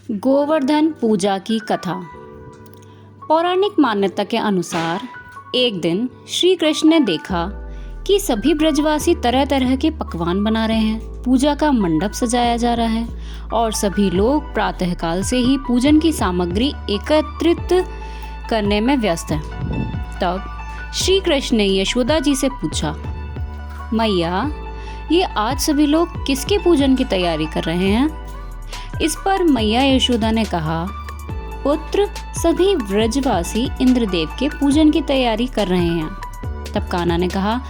गोवर्धन पूजा की कथा। पौराणिक मान्यता के अनुसार एक दिन श्री कृष्ण ने देखा कि सभी ब्रजवासी तरह तरह के पकवान बना रहे हैं, पूजा का मंडप सजाया जा रहा है और सभी लोग प्रातःकाल से ही पूजन की सामग्री एकत्रित करने में व्यस्त हैं। तब श्री कृष्ण ने यशोदा जी से पूछा, मैया, ये आज सभी लोग किसके पूजन की तैयारी कर रहे हैं? इस पर मैया यशोदा ने कहा, पुत्र, सभी ब्रजवासी इंद्रदेव के पूजन की तैयारी कर रहे हैं। तब कान्हा ने कहा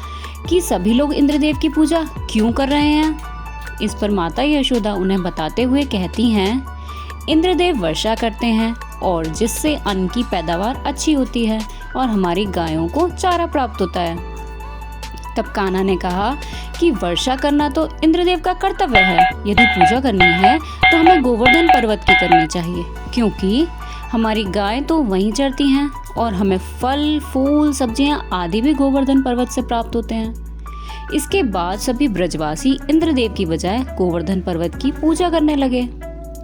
कि सभी लोग इंद्रदेव की पूजा क्यों कर रहे हैं? इस पर माता यशोदा उन्हें बताते हुए कहती हैं, इंद्रदेव वर्षा करते हैं और जिससे अन्न की पैदावार अच्छी होती है और हमारी गायों को चारा प्राप्त होता है। तब कान्हा ने कहा कि वर्षा करना तो इंद्रदेव का कर्तव्य है। यदि पूजा करनी है तो हमें गोवर्धन पर्वत की करनी चाहिए, क्योंकि हमारी गाय तो वहीं चरती हैं और हमें फल, फूल, सब्जियां आदि भी गोवर्धन पर्वत से प्राप्त होते हैं। इसके बाद सभी ब्रजवासी इंद्रदेव की बजाय गोवर्धन पर्वत की पूजा करने लगे।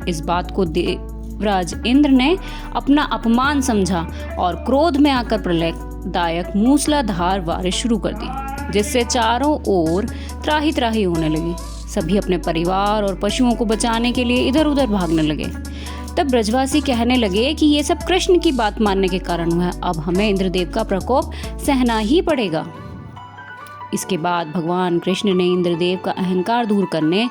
इस बात को देवराज इंद्र ने अपना अपमान समझा और क्रोध में आकर प्रलयदायक मूसलाधार बारिश शुरू कर दी, जिससे चारों ओर त्राही त्राही होने लगी। सभी अपने परिवार और पशुओं को बचाने के लिए इधर उधर भागने लगे। तब ब्रजवासी कहने लगे कि ये सब कृष्ण की बात मानने के कारण हुआ है, अब हमें इंद्रदेव का प्रकोप सहना ही पड़ेगा। इसके बाद भगवान कृष्ण ने इंद्रदेव का अहंकार दूर करने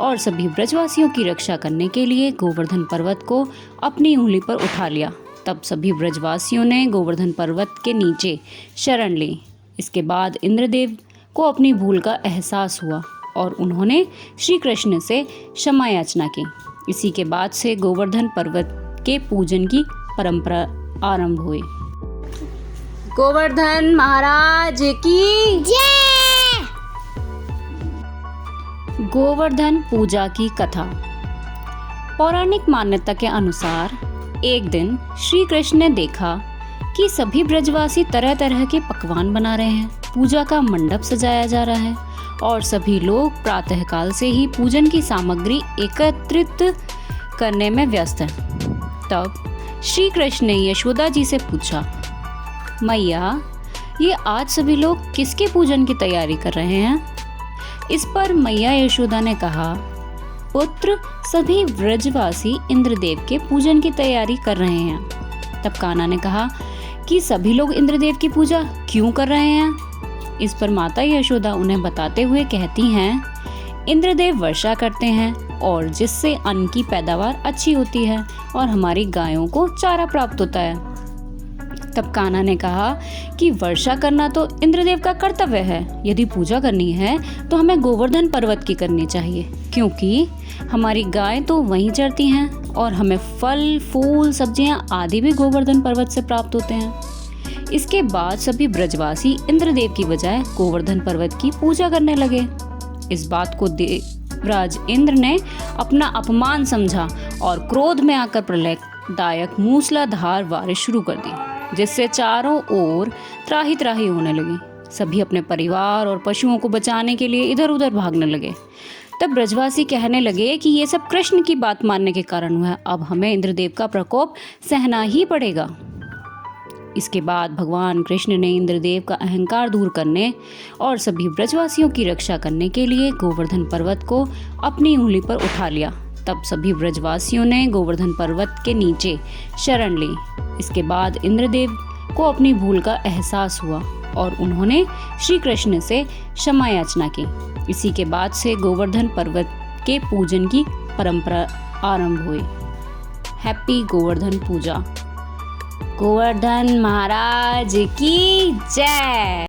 और सभी ब्रजवासियों की रक्षा करने के लिए गोवर्धन पर्वत को अपनी उंगली पर उठा लिया। तब सभी ब्रजवासियों ने गोवर्धन पर्वत के नीचे शरण ली। इसके बाद इंद्रदेव को अपनी भूल का एहसास हुआ और उन्होंने श्री कृष्ण से क्षमा याचना की। इसी के बाद से गोवर्धन पर्वत के पूजन की परंपरा आरंभ हुई। गोवर्धन महाराज की जय। गोवर्धन पूजा की कथा। पौराणिक मान्यता के अनुसार एक दिन श्री कृष्ण ने देखा कि सभी ब्रजवासी तरह तरह के पकवान बना रहे हैं, पूजा का मंडप सजाया जा रहा है और सभी लोग प्रातःकाल से ही पूजन की सामग्री एकत्रित करने में व्यस्त हैं। तब श्री कृष्ण ने यशोदा जी से पूछा, मैया, ये आज सभी लोग किसके पूजन की तैयारी कर रहे हैं? इस पर मैया यशोदा ने कहा, पुत्र, सभी ब्रजवासी इंद्रदेव के पूजन की तैयारी कर रहे हैं। तब कान्हा ने कहा कि सभी लोग इंद्रदेव की पूजा क्यों कर रहे हैं? इस पर माता यशोदा उन्हें बताते हुए कहती हैं, इंद्रदेव वर्षा करते हैं और जिससे अन्न की पैदावार अच्छी होती है और हमारी गायों को चारा प्राप्त होता है। तब कान्हा ने कहा कि वर्षा करना तो इंद्रदेव का कर्तव्य है। यदि पूजा करनी है तो हमें गोवर्धन पर्वत की करनी चाहिए, क्योंकि हमारी गाय तो वहीं चरती हैं और हमें फल, फूल, सब्जियां आदि भी गोवर्धन पर्वत से प्राप्त होते हैं। इसके बाद सभी ब्रजवासी इंद्रदेव की बजाय गोवर्धन पर्वत की पूजा करने लगे। इस बात को देवराज इंद्र ने अपना अपमान समझा और क्रोध में आकर प्रलयदायक मूसलाधार बारिश शुरू कर दी, जिससे चारों ओर त्राही त्राही होने लगी। सभी अपने परिवार और पशुओं को बचाने के लिए इधर उधर भागने लगे। तब ब्रजवासी कहने लगे कि ये सब कृष्ण की बात मानने के कारण हुआ है, अब हमें इंद्रदेव का प्रकोप सहना ही पड़ेगा। इसके बाद भगवान कृष्ण ने इंद्रदेव का अहंकार दूर करने और सभी ब्रजवासियों की रक्षा करने के लिए गोवर्धन पर्वत को अपनी उंगली पर उठा लिया। तब सभी ब्रजवासियों ने गोवर्धन पर्वत के नीचे शरण ली। इसके बाद इंद्रदेव को अपनी भूल का एहसास हुआ और उन्होंने श्री कृष्ण से क्षमा याचना की। इसी के बाद से गोवर्धन पर्वत के पूजन की परंपरा आरंभ हुई। हैप्पी गोवर्धन पूजा। गोवर्धन महाराज की जय।